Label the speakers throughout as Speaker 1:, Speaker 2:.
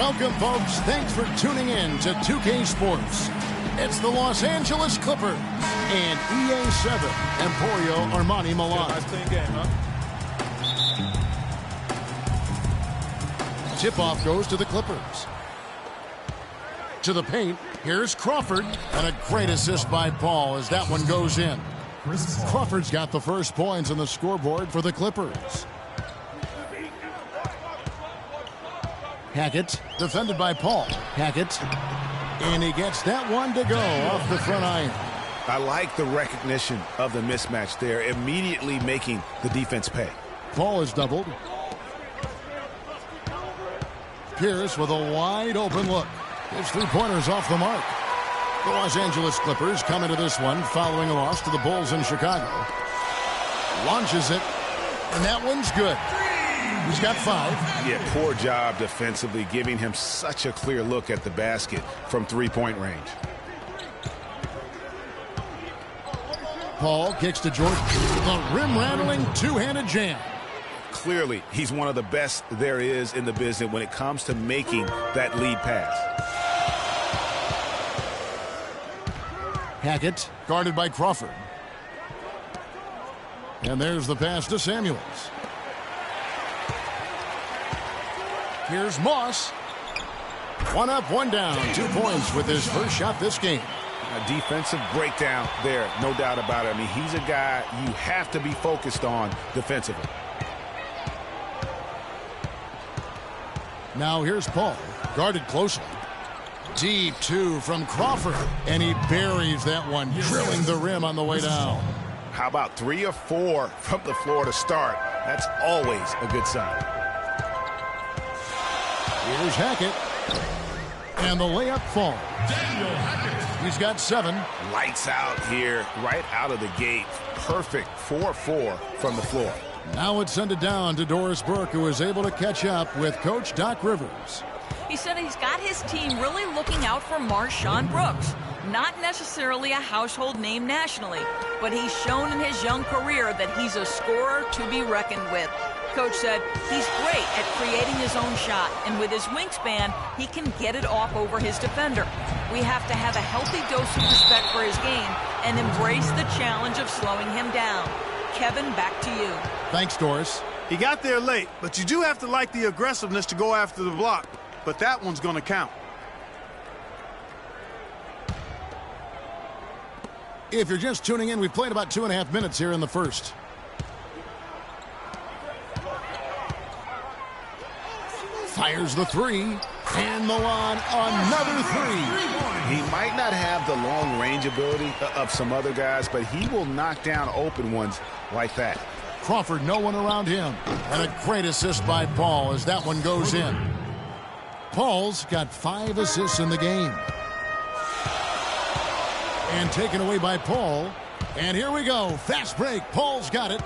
Speaker 1: Welcome, folks. Thanks for tuning in to 2K Sports. It's the Los Angeles Clippers and EA7 Emporio Armani Milan.
Speaker 2: Nice clean game, huh?
Speaker 1: Tip-off goes to the Clippers. To the paint, here's Crawford. And a great assist by Paul as that one goes in. Crawford's got the first points on the scoreboard for the Clippers. Hackett, defended by Paul. Hackett, and he gets that one to go off the front iron.
Speaker 3: I like the recognition of the mismatch there, immediately making the defense pay.
Speaker 1: Paul is doubled. Pierce with a wide open look. His three-pointers off the mark. The Los Angeles Clippers come into this one following a loss to the Bulls in Chicago. Launches it, and that one's good. He's got 5.
Speaker 3: Yeah, poor job defensively, giving him such a clear look at the basket from three-point range.
Speaker 1: Paul kicks to Jordan. The rim-rattling two-handed jam.
Speaker 3: Clearly, he's one of the best there is in the business when it comes to making that lead pass.
Speaker 1: Hackett, guarded by Crawford. And there's the pass to Samuels. Here's Moss. One up, one down. 2 points with his first shot this game.
Speaker 3: A defensive breakdown there, no doubt about it. I mean, he's a guy you have to be focused on defensively.
Speaker 1: Now here's Paul, guarded closely. Deep 2 from Crawford, and he buries that one, drilling the rim on the way down.
Speaker 3: How about 3 or 4 from the floor to start? That's always a good sign.
Speaker 1: Here's Hackett, and the layup falls. He's got 7.
Speaker 3: Lights out here, right out of the gate. Perfect 4-4 from the floor.
Speaker 1: Now it's sent it down to Doris Burke, who is able to catch up with Coach Doc Rivers.
Speaker 4: He said he's got his team really looking out for Marshawn Brooks. Not necessarily a household name nationally, but he's shown in his young career that he's a scorer to be reckoned with. Coach said he's great at creating his own shot, and with his wingspan, he can get it off over his defender. We have to have a healthy dose of respect for his game and embrace the challenge of slowing him down. Kevin, back to you.
Speaker 1: Thanks, Doris.
Speaker 2: He got there late, but you do have to like the aggressiveness to go after the block. But that one's going to count.
Speaker 1: If you're just tuning in, we've played about 2.5 minutes here in the first. Fires the 3, and Milan another 3.
Speaker 3: He might not have the long range ability of some other guys, but he will knock down open ones like that.
Speaker 1: Crawford, no one around him. And a great assist by Paul as that one goes in. Paul's got 5 assists in the game. And taken away by Paul. And here we go. Fast break. Paul's got it.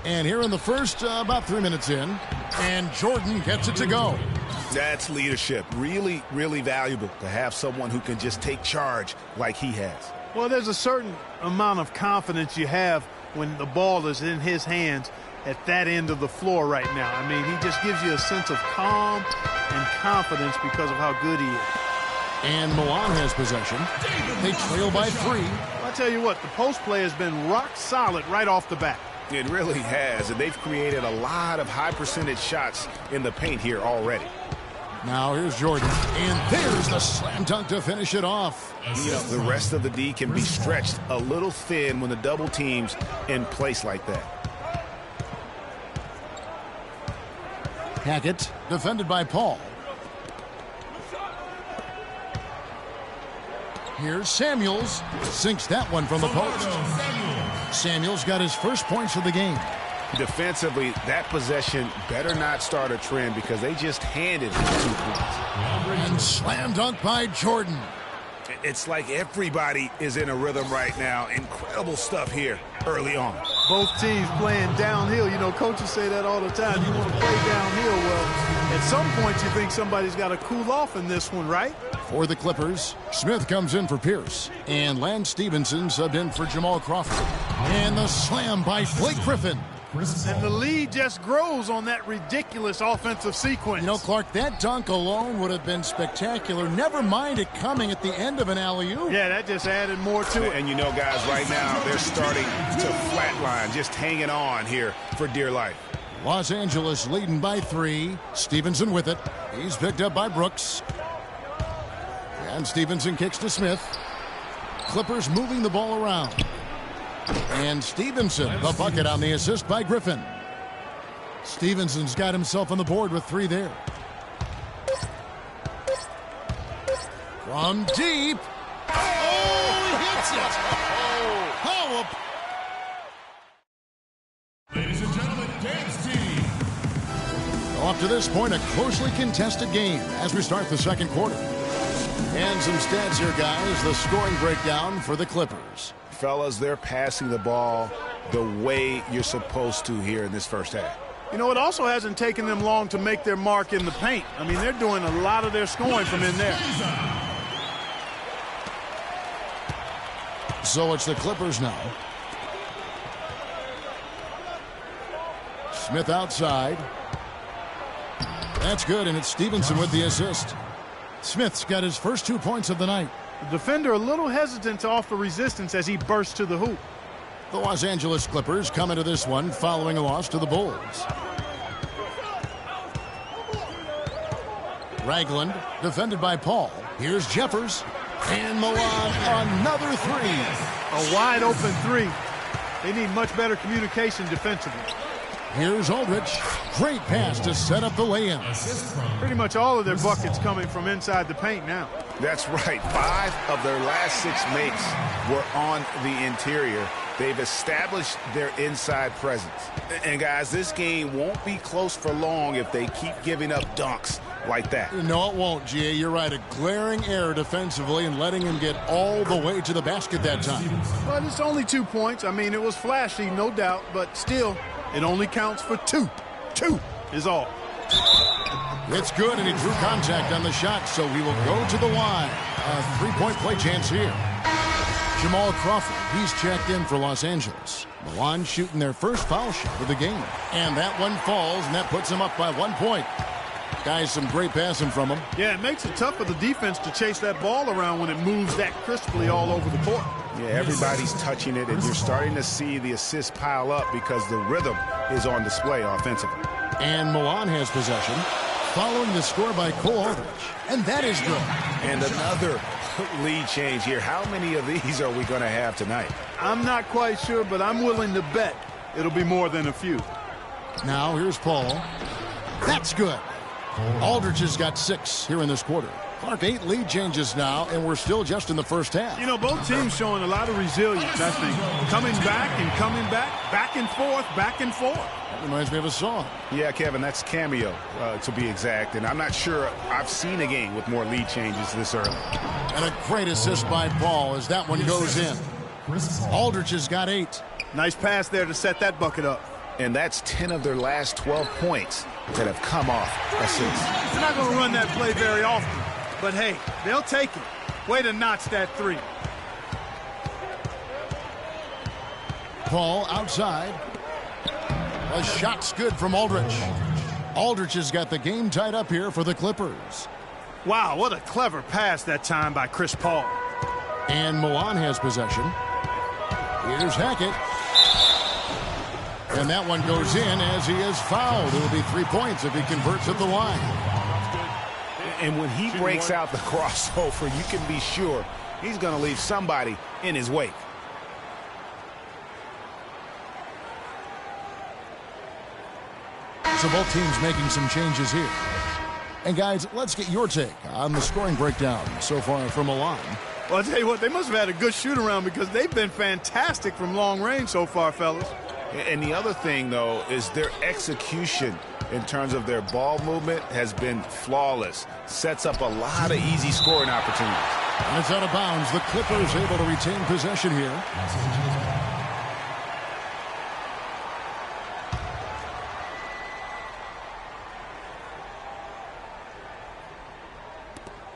Speaker 1: And here in the first, about 3 minutes in. And Jordan gets it to go.
Speaker 3: That's leadership. Really, really valuable to have someone who can just take charge like he has.
Speaker 2: Well, there's a certain amount of confidence you have when the ball is in his hands at that end of the floor right now. I mean, he just gives you a sense of calm and confidence because of how good he is.
Speaker 1: And Milan has possession. They trail by 3.
Speaker 2: I'll tell you what, the post play has been rock solid right off the bat.
Speaker 3: It really has, and they've created a lot of high percentage shots in the paint here already.
Speaker 1: Now here's Jordan, and there's the slam dunk to finish it off.
Speaker 3: You know, the rest of the D can be stretched a little thin when the double team's in place like that.
Speaker 1: Hackett, defended by Paul. Here's Samuels, sinks that one from the post. Samuels got his first points of the game.
Speaker 3: Defensively, that possession better not start a trend because they just handed him 2 points.
Speaker 1: And slam dunk by Jordan.
Speaker 3: It's like everybody is in a rhythm right now. Incredible stuff here early on.
Speaker 2: Both teams playing downhill. You know, coaches say that all the time. You want to play downhill. Well, at some point you think somebody's got to cool off in this one, right?
Speaker 1: For the Clippers, Smith comes in for Pierce. And Lance Stevenson subbed in for Jamal Crawford. And the slam by Blake Griffin.
Speaker 2: And the lead just grows on that ridiculous offensive sequence.
Speaker 1: You know, Clark, that dunk alone would have been spectacular. Never mind it coming at the end of an alley-oop.
Speaker 2: Yeah, that just added more to it.
Speaker 3: And you know, guys, right now they're starting to flatline, just hanging on here for dear life.
Speaker 1: Los Angeles leading by 3. Stevenson with it. He's picked up by Brooks. And Stevenson kicks to Smith. Clippers moving the ball around. And Stevenson, the bucket on the assist by Griffin. Stevenson's got himself on the board with 3 there. From deep. Oh, he hits it. Oh,
Speaker 5: Ladies and gentlemen, dance team.
Speaker 1: up to this point, a closely contested game as we start the second quarter. And some stats here, guys. The scoring breakdown for the Clippers.
Speaker 3: Fellas, they're passing the ball the way you're supposed to here in this first half.
Speaker 2: You know, it also hasn't taken them long to make their mark in the paint. I mean, they're doing a lot of their scoring from in there.
Speaker 1: So it's the Clippers now. Smith outside. That's good, and it's Stevenson with the assist. Smith's got his first 2 points of the night.
Speaker 2: The defender a little hesitant to offer resistance as he bursts to the hoop.
Speaker 1: The Los Angeles Clippers come into this one following a loss to the Bulls. Ragland defended by Paul. Here's Jeffers. And Milan, another 3.
Speaker 2: A wide open 3. They need much better communication defensively.
Speaker 1: Here's Aldridge. Great pass to set up the lay-in.
Speaker 2: Pretty much all of their buckets coming from inside the paint now.
Speaker 3: That's right. 5 of their last 6 makes were on the interior. They've established their inside presence. And, guys, this game won't be close for long if they keep giving up dunks like that.
Speaker 1: No, it won't, G.A. You're right. A glaring error defensively and letting him get all the way to the basket that time.
Speaker 2: But it's only 2 points. I mean, it was flashy, no doubt, but still, it only counts for 2. 2 is all.
Speaker 1: It's good, and he drew contact on the shot, so he will go to the line. A 3-point play chance here. Jamal Crawford, he's checked in for Los Angeles. Milan shooting their first foul shot of the game. And that one falls, and that puts him up by 1 point. Guys, some great passing from him.
Speaker 2: Yeah, it makes it tough for the defense to chase that ball around when it moves that crisply all over the court.
Speaker 3: Yeah, everybody's touching it, and you're starting to see the assists pile up because the rhythm is on display offensively.
Speaker 1: And Milan has possession, following the score by Cole Aldridge. And that is good.
Speaker 3: And another lead change here. How many of these are we going to have tonight?
Speaker 2: I'm not quite sure, but I'm willing to bet it'll be more than a few.
Speaker 1: Now here's Paul. That's good. Aldridge has got 6 here in this quarter. Clark, 8 lead changes now, and we're still just in the first half.
Speaker 2: You know, both teams showing a lot of resilience, I think. Coming back and coming back and forth, back and forth.
Speaker 1: That reminds me of a song.
Speaker 3: Yeah, Kevin, that's Cameo, to be exact. And I'm not sure I've seen a game with more lead changes this early.
Speaker 1: And a great assist by Paul as that one goes in. Aldridge has got 8.
Speaker 2: Nice pass there to set that bucket up.
Speaker 3: And that's 10 of their last 12 points that have come off assists.
Speaker 2: They're not going to run that play very often. But, hey, they'll take it. Way to notch that 3.
Speaker 1: Paul outside. A shot's good from Aldridge. Aldridge has got the game tied up here for the Clippers.
Speaker 2: Wow, what a clever pass that time by Chris Paul.
Speaker 1: And Milan has possession. Here's Hackett. And that one goes in as he is fouled. It'll be 3 points if he converts at the line.
Speaker 3: And when he breaks out the crossover, you can be sure he's going to leave somebody in his wake.
Speaker 1: So both teams making some changes here. And guys, let's get your take on the scoring breakdown so far from Milan.
Speaker 2: Well, I'll tell you what, they must have had a good shoot-around because they've been fantastic from long range so far, fellas.
Speaker 3: And the other thing, though, is their execution in terms of their ball movement has been flawless. Sets up a lot of easy scoring opportunities.
Speaker 1: And it's out of bounds. The Clippers able to retain possession here.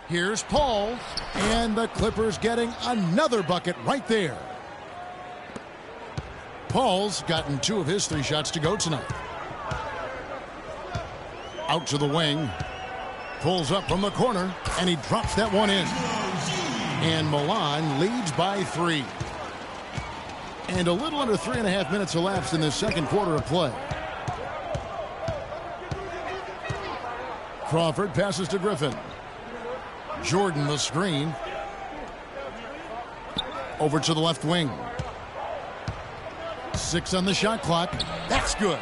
Speaker 1: Here's Paul, and the Clippers getting another bucket right there. Paul's gotten 2 of his 3 shots to go tonight. Out to the wing. Pulls up from the corner, and he drops that one in. And Milan leads by 3. And a little under 3.5 minutes elapsed in this second quarter of play. Crawford passes to Griffin. Jordan the screen. Over to the left wing. 6 on the shot clock. That's good.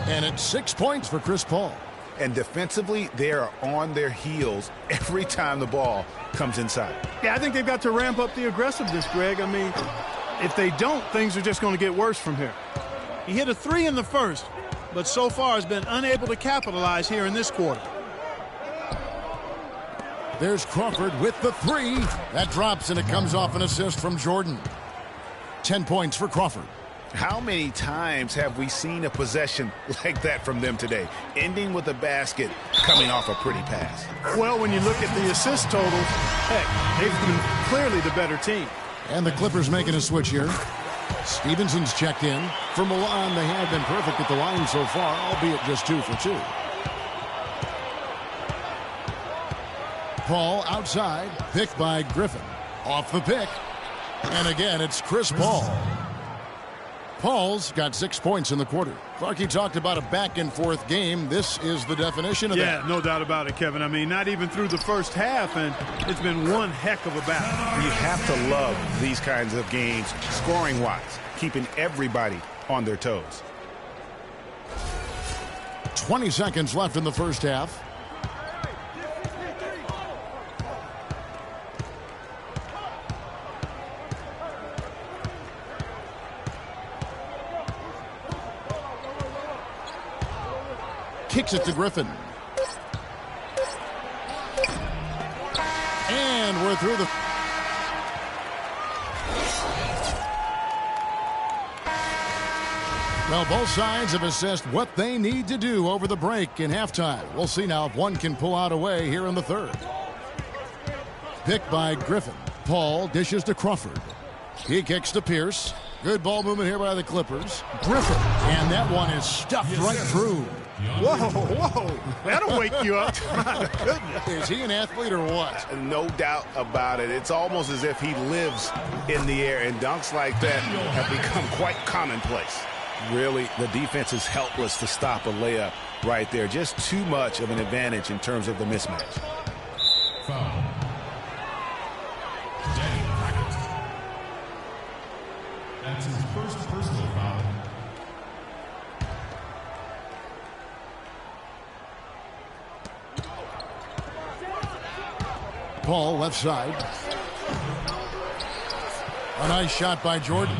Speaker 1: And it's 6 points for Chris Paul.
Speaker 3: And defensively, they are on their heels every time the ball comes inside.
Speaker 2: Yeah, I think they've got to ramp up the aggressiveness, Greg. I mean, if they don't, things are just going to get worse from here. He hit a 3 in the first, but so far has been unable to capitalize here in this quarter.
Speaker 1: There's Crawford with the 3. That drops, and it comes off an assist from Jordan. 10 points for Crawford.
Speaker 3: How many times have we seen a possession like that from them today, ending with a basket coming off a pretty pass?
Speaker 2: Well, when you look at the assist totals, heck, they've been clearly the better team.
Speaker 1: And the Clippers making a switch here. Stevenson's checked in. For Milan, they have been perfect at the line so far, albeit just 2 for 2. Paul outside, picked by Griffin. Off the pick. And again, it's Chris Paul. Paul's got 6 points in the quarter. Clarkie talked about a back-and-forth game. This is the definition of that.
Speaker 2: Yeah, no doubt about it, Kevin. I mean, not even through the first half, and it's been one heck of a battle.
Speaker 3: You have to love these kinds of games, scoring-wise, keeping everybody on their toes.
Speaker 1: 20 seconds left in the first half. Kicks it to Griffin. And we're through the... Well, both sides have assessed what they need to do over the break in halftime. We'll see now if one can pull out a way here in the third. Picked by Griffin. Paul dishes to Crawford. He kicks to Pierce. Good ball movement here by the Clippers. Griffin. And that one is stuffed right through.
Speaker 2: Whoa. That'll wake you up. My goodness.
Speaker 1: Is he an athlete or what?
Speaker 3: No doubt about it. It's almost as if he lives in the air, and dunks like that have become quite commonplace. Really, the defense is helpless to stop a layup right there. Just too much of an advantage in terms of the mismatch.
Speaker 5: Foul. Danny Hackett. That's his first personal foul.
Speaker 1: Paul left side. A nice shot by Jordan.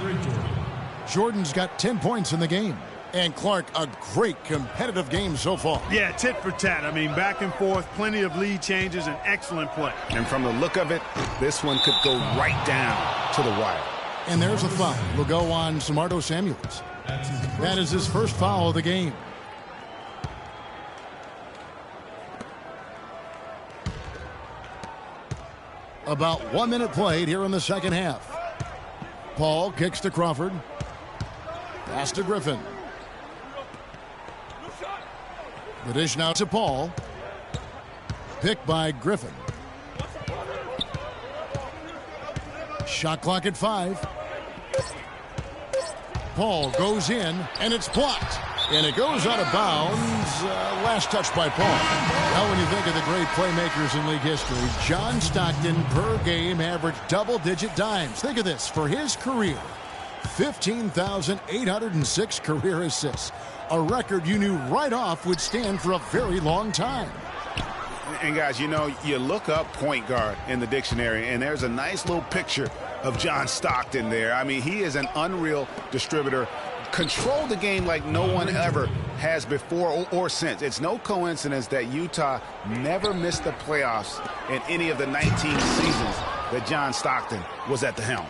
Speaker 1: Jordan's got 10 points in the game. And Clark, a great competitive game so far.
Speaker 2: Yeah, tit for tat. I mean, back and forth, plenty of lead changes, and excellent play.
Speaker 3: And from the look of it, this one could go right down to the wire.
Speaker 1: And there's a foul. Will go on Samardo Samuels. That is his first foul of the game. About 1 minute played here in the second half. Paul kicks to Crawford. Pass to Griffin. The dish now to Paul. Picked by Griffin. Shot clock at 5. Paul goes in, and it's blocked. And it goes out of bounds. Last touch by Paul. Now, when you think of the great playmakers in league history, John Stockton per game averaged double-digit dimes. Think of this. For his career, 15,806 career assists. A record you knew right off would stand for a very long time.
Speaker 3: And, guys, you know, you look up point guard in the dictionary, and there's a nice little picture of John Stockton there. I mean, he is an unreal distributor. Control the game like no one ever has before or since. It's no coincidence that Utah never missed the playoffs in any of the 19 seasons that John Stockton was at the helm.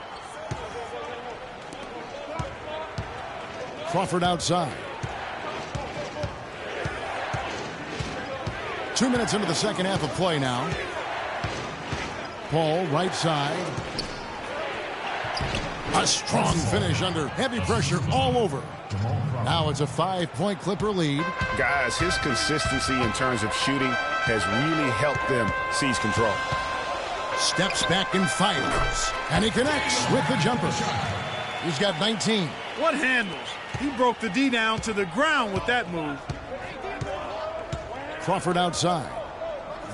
Speaker 1: Crawford outside. 2 minutes into the second half of play now. Paul right side. A strong finish under heavy pressure all over. Now it's a 5-point Clipper lead.
Speaker 3: Guys, his consistency in terms of shooting has really helped them seize control.
Speaker 1: Steps back and fires. And he connects with the jumper. He's got 19.
Speaker 2: What handles? He broke the D down to the ground with that move.
Speaker 1: Crawford outside.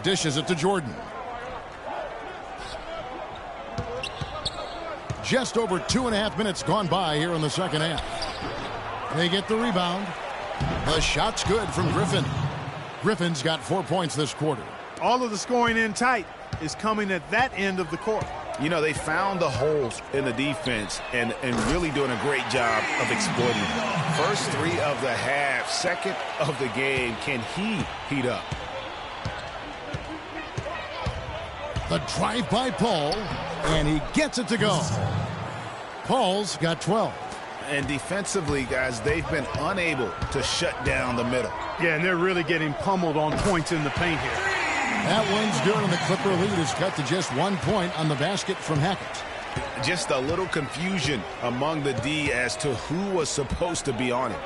Speaker 1: Dishes it to Jordan. Just over 2.5 minutes gone by here in the second half. They get the rebound. The shot's good from Griffin. Griffin's got 4 points this quarter.
Speaker 2: All of the scoring in tight is coming at that end of the court.
Speaker 3: You know, they found the holes in the defense and really doing a great job of exploiting them. First 3 of the half, second of the game. Can he heat up?
Speaker 1: The drive by Paul, and he gets it to go. Paul's got 12.
Speaker 3: And defensively, guys, they've been unable to shut down the middle.
Speaker 2: Yeah, and they're really getting pummeled on points in the paint here.
Speaker 1: That one's good, and the Clipper lead is cut to just 1 point on the basket from Hackett.
Speaker 3: Just a little confusion among the D as to who was supposed to be on it.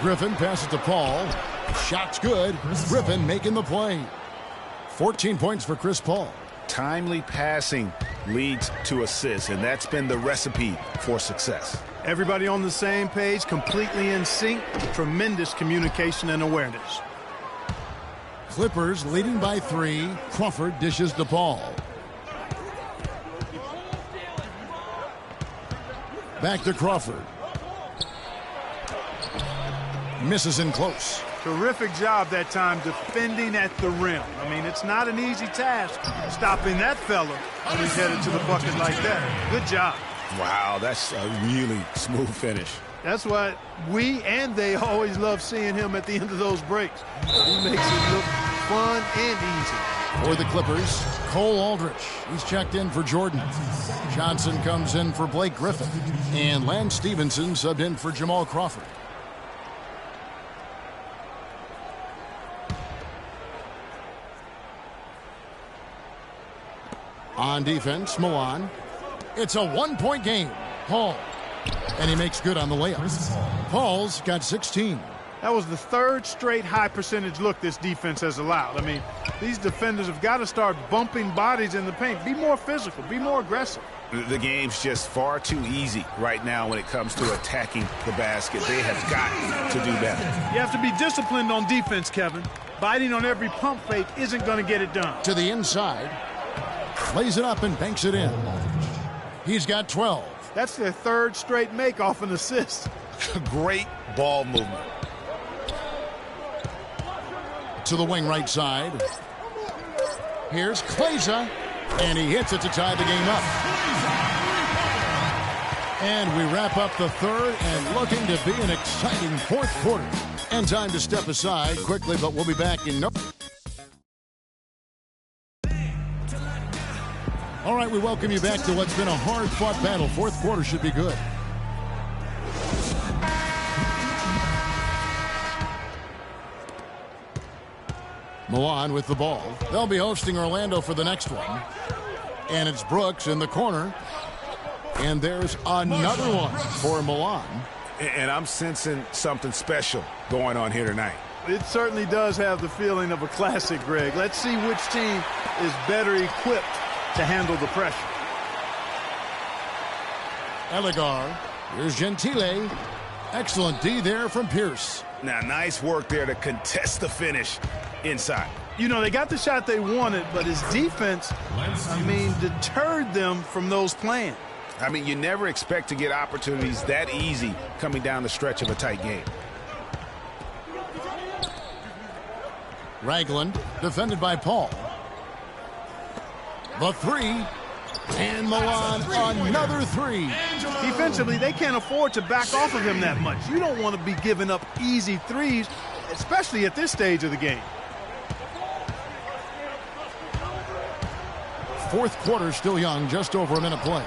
Speaker 1: Griffin passes to Paul. Shot's good. Griffin making the play. 14 points for Chris Paul.
Speaker 3: Timely passing leads to assists, and that's been the recipe for success.
Speaker 2: Everybody on the same page, completely in sync. Tremendous communication and awareness.
Speaker 1: Clippers leading by 3. Crawford dishes to Paul. Back to Crawford. Misses in close.
Speaker 2: Terrific job that time defending at the rim. I mean, it's not an easy task stopping that fella when he's headed to the bucket like that. Good job.
Speaker 3: Wow, that's a really smooth finish.
Speaker 2: That's why we and they always love seeing him at the end of those breaks. He makes it look fun and easy.
Speaker 1: For the Clippers, Cole Aldrich. He's checked in for Jordan. Johnson comes in for Blake Griffin. And Lance Stevenson subbed in for Jamal Crawford. On defense, Milan. It's a 1-point game. Paul. And he makes good on the layup. Paul's got 16.
Speaker 2: That was the 3rd straight high percentage look this defense has allowed. I mean, these defenders have got to start bumping bodies in the paint. Be more physical. Be more aggressive.
Speaker 3: The game's just far too easy right now when it comes to attacking the basket. They have got to do better.
Speaker 2: You have to be disciplined on defense, Kevin. Biting on every pump fake isn't going to get it done.
Speaker 1: To the inside. Lays it up and banks it in. He's got 12.
Speaker 2: That's their 3rd straight make off an assist.
Speaker 3: Great ball movement.
Speaker 1: To the wing right side. Here's Kleza. And he hits it to tie the game up. And we wrap up the 3rd and looking to be an exciting 4th quarter. And time to step aside quickly, but we'll be back in no. All right, we welcome you back to what's been a hard-fought battle. 4th quarter should be good. Milan with the ball. They'll be hosting Orlando for the next one. And it's Brooks in the corner. And there's another one for Milan.
Speaker 3: And I'm sensing something special going on here tonight.
Speaker 2: It certainly does have the feeling of a classic, Greg. Let's see which team is better equipped to handle the pressure.
Speaker 1: Elegar. Here's Gentile. Excellent D there from Pierce.
Speaker 3: Now, nice work there to contest the finish inside.
Speaker 2: You know, they got the shot they wanted, but his defense, deterred them from those plans.
Speaker 3: I mean, you never expect to get opportunities that easy coming down the stretch of a tight game.
Speaker 1: Ragland, defended by Paul. The 3. And Milan, another 3.
Speaker 2: Defensively, they can't afford to back off of him that much. You don't want to be giving up easy threes, especially at this stage of the game.
Speaker 1: 4th quarter still young, just over a minute play.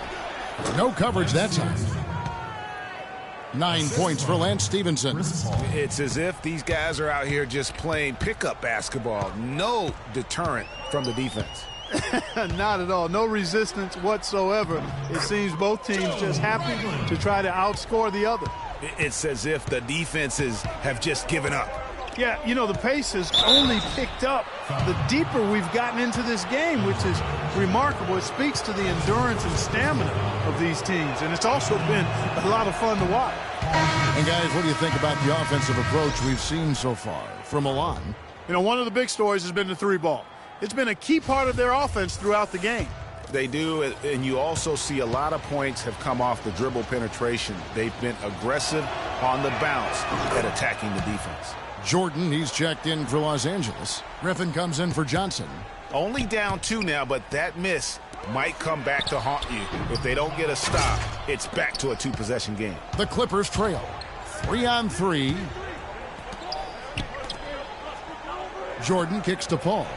Speaker 1: No coverage that time. 9 points for Lance Stevenson.
Speaker 3: It's as if these guys are out here just playing pickup basketball. No deterrent from the defense.
Speaker 2: Not at all. No resistance whatsoever. It seems both teams just happy to try to outscore the other.
Speaker 3: It's as if the defenses have just given up.
Speaker 2: Yeah, you know, the pace has only picked up the deeper we've gotten into this game, which is remarkable. It speaks to the endurance and stamina of these teams, and it's also been a lot of fun to watch.
Speaker 1: And guys, what do you think about the offensive approach we've seen so far from Milan?
Speaker 2: You know, one of the big stories has been the three ball. It's been a key part of their offense throughout the game.
Speaker 3: They do, and you also see a lot of points have come off the dribble penetration. They've been aggressive on the bounce at attacking the defense.
Speaker 1: Jordan, he's checked in for Los Angeles. Griffin comes in for Johnson.
Speaker 3: Only down 2 now, but that miss might come back to haunt you. If they don't get a stop, it's back to a 2-possession game.
Speaker 1: The Clippers trail. 3-on-3. Jordan kicks to Paul.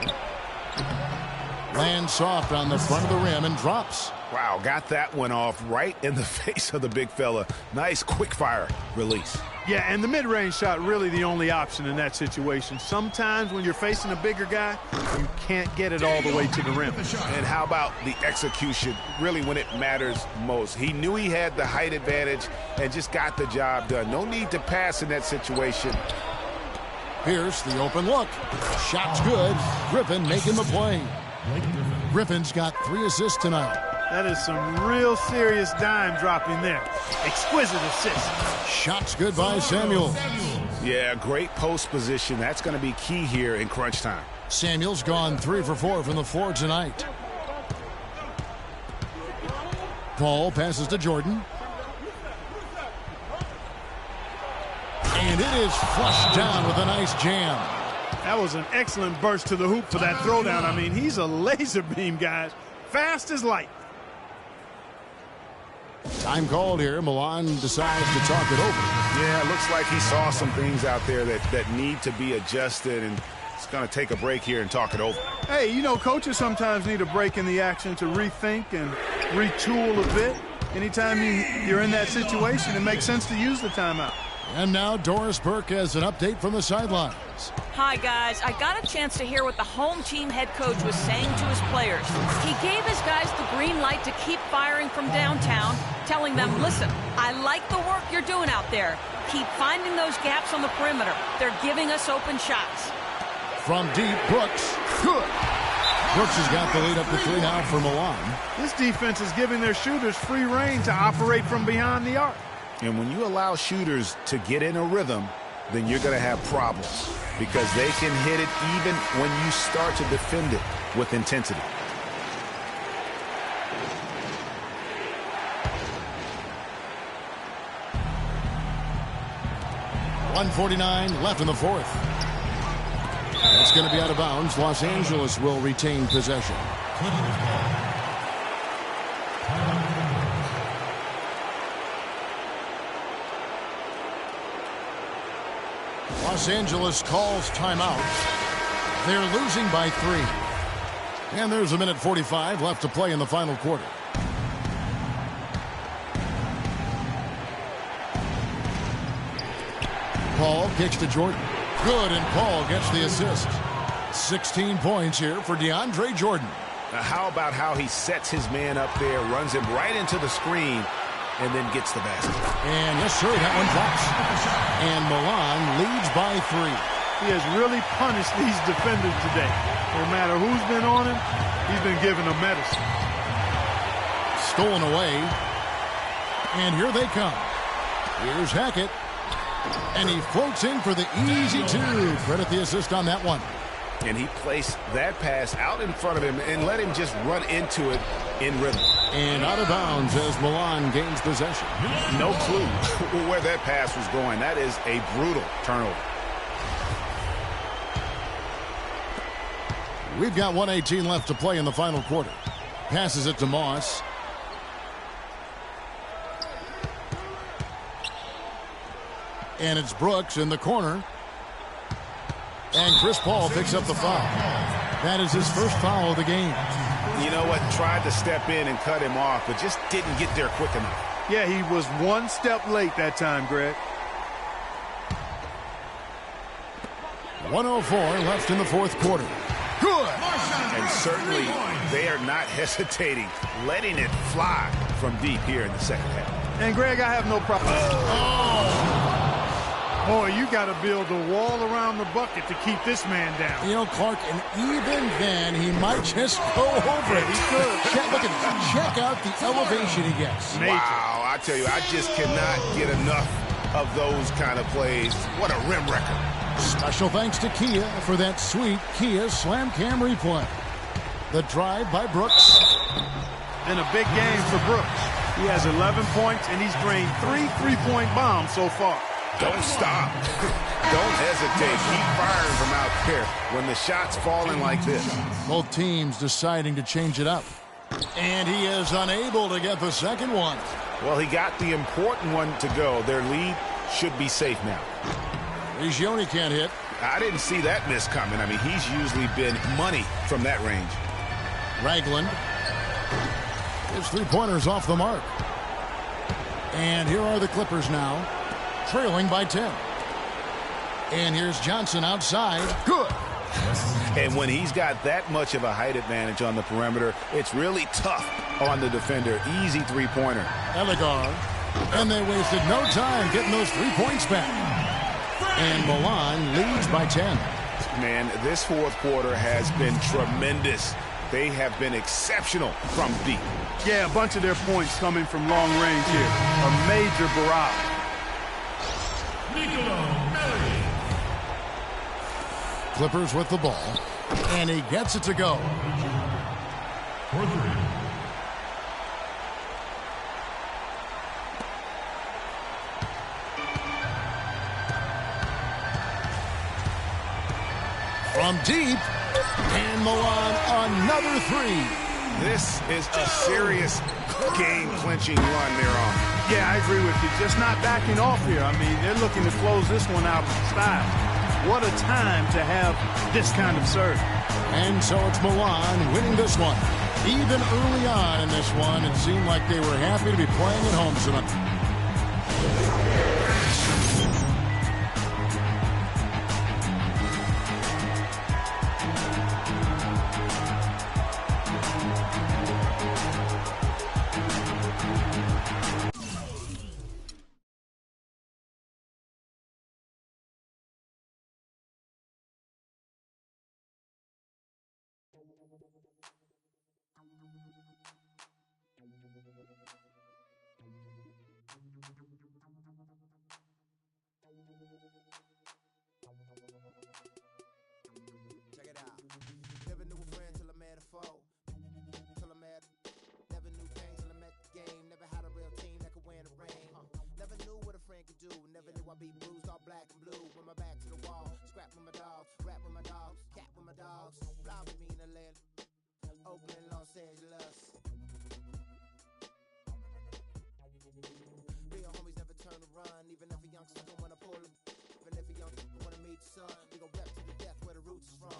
Speaker 1: Lands soft on the front of the rim and drops.
Speaker 3: Wow, got that one off right in the face of the big fella. Nice quick fire release.
Speaker 2: Yeah, and the mid-range shot really the only option in that situation. Sometimes when you're facing a bigger guy, you can't get it all the way to the rim.
Speaker 3: And how about the execution, really when it matters most? He knew he had the height advantage and just got the job done. No need to pass in that situation.
Speaker 1: Pierce, the open look. Shot's good. Griffin making the play. Griffin's got 3 assists tonight.
Speaker 2: That is some real serious dime dropping there. Exquisite assist.
Speaker 1: Shot's good by Samuel.
Speaker 3: Yeah, great post position. That's going to be key here in crunch time.
Speaker 1: Samuel's gone 3 for 4 from the floor tonight. Paul passes to Jordan. And it is flushed down with a nice jam.
Speaker 2: That was an excellent burst to the hoop for that throwdown. I mean, he's a laser beam, guys. Fast as light.
Speaker 1: Time called here. Milan decides to talk it over.
Speaker 3: Yeah, it looks like he saw some things out there that need to be adjusted, and it's going to take a break here and talk it over.
Speaker 2: Hey, you know, coaches sometimes need a break in the action to rethink and retool a bit. Anytime you're in that situation, it makes sense to use the timeout.
Speaker 1: And now Doris Burke has an update from the sidelines.
Speaker 4: Hi, guys. I got a chance to hear what the home team head coach was saying to his players. He gave his guys the green light to keep firing from downtown, telling them, listen, I like the work you're doing out there. Keep finding those gaps on the perimeter. They're giving us open shots.
Speaker 1: From deep, Brooks. Good. Brooks has got the lead up to 3 now for Milan.
Speaker 2: This defense is giving their shooters free rein to operate from behind the arc.
Speaker 3: And when you allow shooters to get in a rhythm, then you're going to have problems because they can hit it even when you start to defend it with intensity.
Speaker 1: .149 left in the fourth. That's going to be out of bounds. Los Angeles will retain possession. Los Angeles calls timeout. They're losing by 3. And there's 1:45 left to play in the final quarter. Paul kicks to Jordan. Good, and Paul gets the assist. 16 points here for DeAndre Jordan.
Speaker 3: Now, how about how he sets his man up there, runs him right into the screen, and then gets the basket.
Speaker 1: And yes, sir, that one drops. And Milan leads by 3.
Speaker 2: He has really punished these defenders today. No matter who's been on him, he's been giving them medicine.
Speaker 1: Stolen away. And here they come. Here's Hackett. And he floats in for the easy 2. Credit the assist on that one.
Speaker 3: And he placed that pass out in front of him and let him just run into it in rhythm.
Speaker 1: And out of bounds as Milan gains possession.
Speaker 3: No clue where that pass was going. That is a brutal turnover.
Speaker 1: We've got 1:18 left to play in the final quarter. Passes it to Moss. And it's Brooks in the corner. And Chris Paul picks up the foul. That is his first foul of the game.
Speaker 3: You know what? Tried to step in and cut him off, but just didn't get there quick enough.
Speaker 2: Yeah, he was one step late that time, Greg.
Speaker 1: 1:04 left in the fourth quarter. Good.
Speaker 3: And certainly they are not hesitating, letting it fly from deep here in the second half.
Speaker 2: And, Greg, I have no problem. Boy, you got to build a wall around the bucket to keep this man down.
Speaker 1: You know, Clark, and even then, he might just go over it. He could. Look at this. Check out the elevation he gets.
Speaker 2: Major.
Speaker 3: Wow, I tell you, I just cannot get enough of those kind of plays. What a rim record.
Speaker 1: Special thanks to Kia for that sweet Kia Slam Cam replay. The drive by Brooks.
Speaker 2: And a big game for Brooks. He has 11 points, and he's drained 3 3-point bombs so far.
Speaker 3: Don't stop. Don't hesitate. Keep firing from out there when the shot's falling like this.
Speaker 1: Both teams deciding to change it up. And he is unable to get the second one.
Speaker 3: Well, he got the important one to go. Their lead should be safe now.
Speaker 1: Regioni can't hit.
Speaker 3: I didn't see that miss coming. I mean, he's usually been money from that range.
Speaker 1: Ragland. His three-pointers off the mark. And here are the Clippers now, trailing by 10. And here's Johnson outside. Good.
Speaker 3: And when he's got that much of a height advantage on the perimeter, it's really tough on the defender. Easy three-pointer.
Speaker 1: Elegar. And they wasted no time getting those 3 points back. And Milan leads by 10.
Speaker 3: Man, this fourth quarter has been tremendous. They have been exceptional from deep.
Speaker 2: Yeah, a bunch of their points coming from long range here. A major barrage.
Speaker 1: Clippers with the ball. And he gets it to go.
Speaker 5: For three.
Speaker 1: From deep. And Milan another three.
Speaker 3: This is a serious game-clinching run they're on.
Speaker 2: Yeah, I agree with you. Just not backing off here. I mean, they're looking to close this one out in style. What a time to have this kind of serve.
Speaker 1: And so it's Milan winning this one. Even early on in this one, it seemed like they were happy to be playing at home tonight.
Speaker 6: Check it out. Never knew a friend till I met a foe. Never knew pain till I met the game. Never had a real team that could win a ring. Never knew what a friend could do. Never knew I'd be bruised all black and blue. With my back to the wall, scrap with my dogs, rap with my dogs, cat with my dogs, fly with me in Atlanta, Oakland, Los Angeles. Real homies never turn to run, even if a young sucker wanna pull it. Even if a young sucker wanna meet the sun, we gon' rep to the death where the roots is from.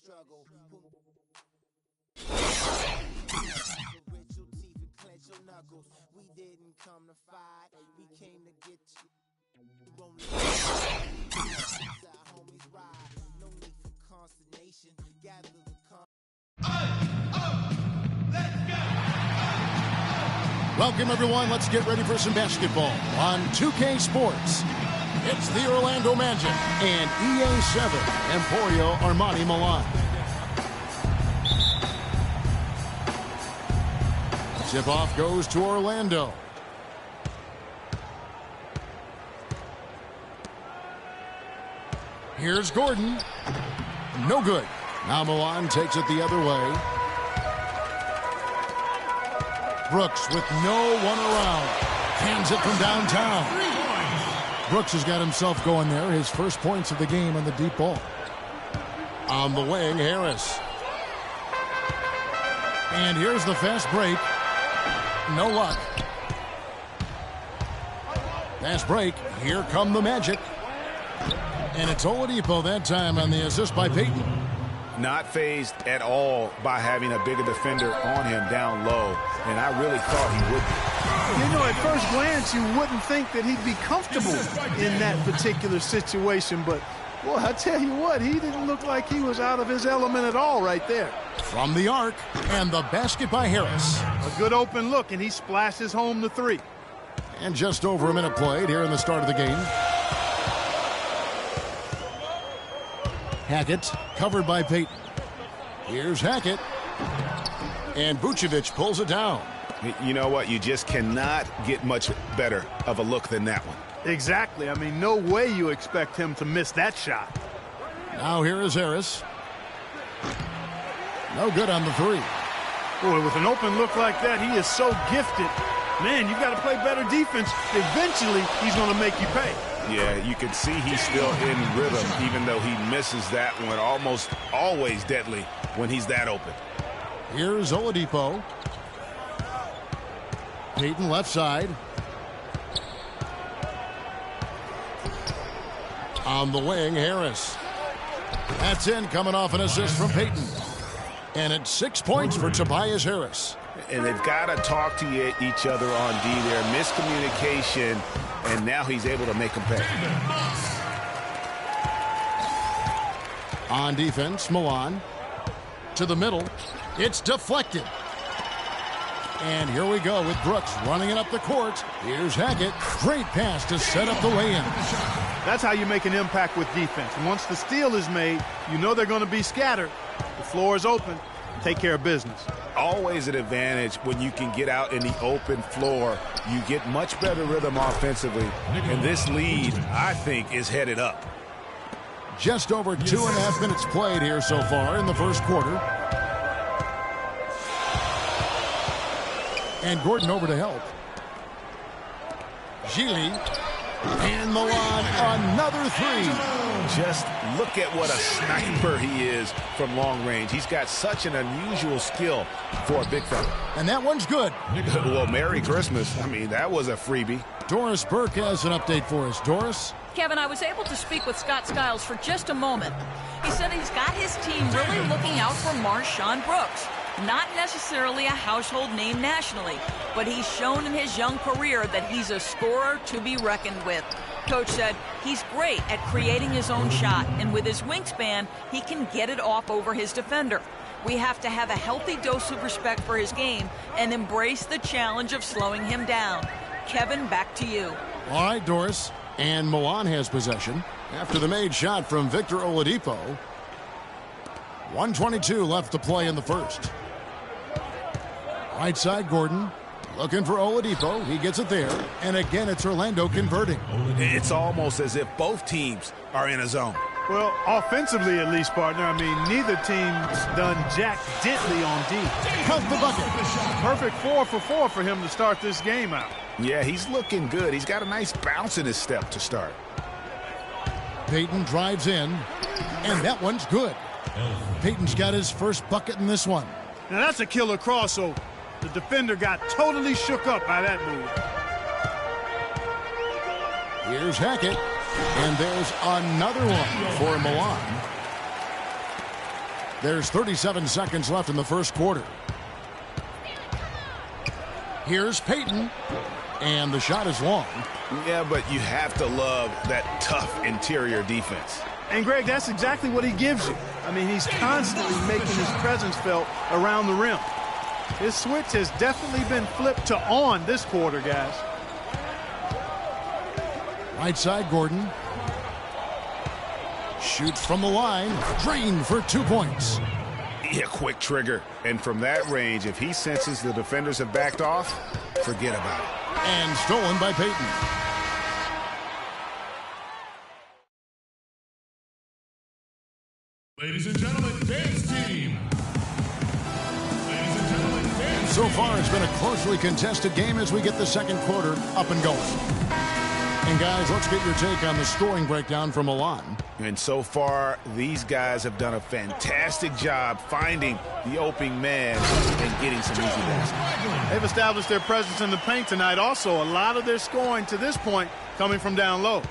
Speaker 6: Struggle. Ritual teeth and clench your knuckles. We didn't come to fight, we came to get you. Homies ride, no need for consternation. Gather the
Speaker 1: Welcome, everyone. Let's get ready for some basketball on 2K Sports. It's the Orlando Magic and EA7 Emporio Armani Milan. Tip-off goes to Orlando. Here's Gordon. No good. Now Milan takes it the other way. Brooks with no one around. Hands it from downtown. Brooks has got himself going there. His first points of the game on the deep ball. On the wing, Harris. And here's the fast break. No luck. Fast break. Here come the Magic. And it's Oladipo that time on the assist by Payton.
Speaker 3: Not fazed at all by having a bigger defender on him down low. And I really thought he would be.
Speaker 2: You know, at first glance, you wouldn't think that he'd be comfortable in that particular situation. But, boy, I tell you what, he didn't look like he was out of his element at all right there.
Speaker 1: From the arc, and the basket by Harris.
Speaker 2: A good open look, and he splashes home the three.
Speaker 1: And just over a minute played here in the start of the game. Hackett covered by Payton. Here's Hackett. And Vucevic pulls it down.
Speaker 3: You know what? You just cannot get much better of a look than that one.
Speaker 2: Exactly. I mean, no way you expect him to miss that shot.
Speaker 1: Now here is Harris. No good on the three.
Speaker 2: Boy, with an open look like that, he is so gifted. Man, you've got to play better defense. Eventually, he's going to make you pay.
Speaker 3: Yeah, you can see he's still in rhythm, even though he misses that one. Almost always deadly when he's that open.
Speaker 1: Here's Oladipo. Payton left side. On the wing, Harris. That's in, coming off an assist from Payton. And it's 6 points for Tobias Harris.
Speaker 3: And they've got to talk to each other on D there. Miscommunication, and now he's able to make them pay.
Speaker 1: On defense, Milan. To the middle. It's deflected. And here we go with Brooks running it up the court. Here's Hackett. Great pass to set up the lay-in.
Speaker 2: That's how you make an impact with defense. Once the steal is made, you know they're going to be scattered. The floor is open. Take care of business.
Speaker 3: Always an advantage when you can get out in the open floor. You get much better rhythm offensively. And this lead, I think, is headed up.
Speaker 1: Just over 2.5 minutes played here so far in the first quarter. And Gordon over to help. Gili. And Milan, another three.
Speaker 3: Just look at what a sniper he is from long range. He's got such an unusual skill for a big fella.
Speaker 1: And that one's good.
Speaker 3: Well, Merry Christmas. I mean, that was a freebie.
Speaker 1: Doris Burke has an update for us. Doris?
Speaker 4: Kevin, I was able to speak with Scott Skiles for just a moment. He said he's got his team really looking out for Marshawn Brooks. Not necessarily a household name nationally, but he's shown in his young career that he's a scorer to be reckoned with. Coach said he's great at creating his own shot, and with his wingspan, he can get it off over his defender. We have to have a healthy dose of respect for his game and embrace the challenge of slowing him down. Kevin, back to you.
Speaker 1: All right, Doris. And Milan has possession after the made shot from Victor Oladipo. 1:22 left to play in the first. Right side, Gordon. Looking for Oladipo. He gets it there. And again, it's Orlando converting.
Speaker 3: It's almost as if both teams are in a zone.
Speaker 2: Well, offensively at least, partner. I mean, neither team's done jack diddly on D.
Speaker 1: Count the bucket.
Speaker 2: Perfect 4 for 4 for him to start this game out.
Speaker 3: Yeah, he's looking good. He's got a nice bounce in his step to start.
Speaker 1: Payton drives in. And that one's good. Payton's got his first bucket in this one.
Speaker 2: Now that's a killer crossover. The defender got totally shook up by that move.
Speaker 1: Here's Hackett. And there's another one for Milan. There's 37 seconds left in the first quarter. Here's Payton. And the shot is long.
Speaker 3: Yeah, but you have to love that tough interior defense.
Speaker 2: And, Greg, that's exactly what he gives you. I mean, he's constantly making his presence felt around the rim. His switch has definitely been flipped to on this quarter, guys.
Speaker 1: Right side, Gordon. Shoots from the line. Drained for 2 points.
Speaker 3: Yeah, quick trigger. And from that range, if he senses the defenders have backed off, forget about it.
Speaker 1: And stolen by Payton.
Speaker 5: Ladies and gentlemen, Dave's team. Ladies and gentlemen, Dave's
Speaker 1: So far, it's been a closely contested game as we get the second quarter up and going. And guys, let's get your take on the scoring breakdown from Milan.
Speaker 3: And so far, these guys have done a fantastic job finding the opening man and getting some easy baskets.
Speaker 2: They've established their presence in the paint tonight. Also, a lot of their scoring to this point coming from down low.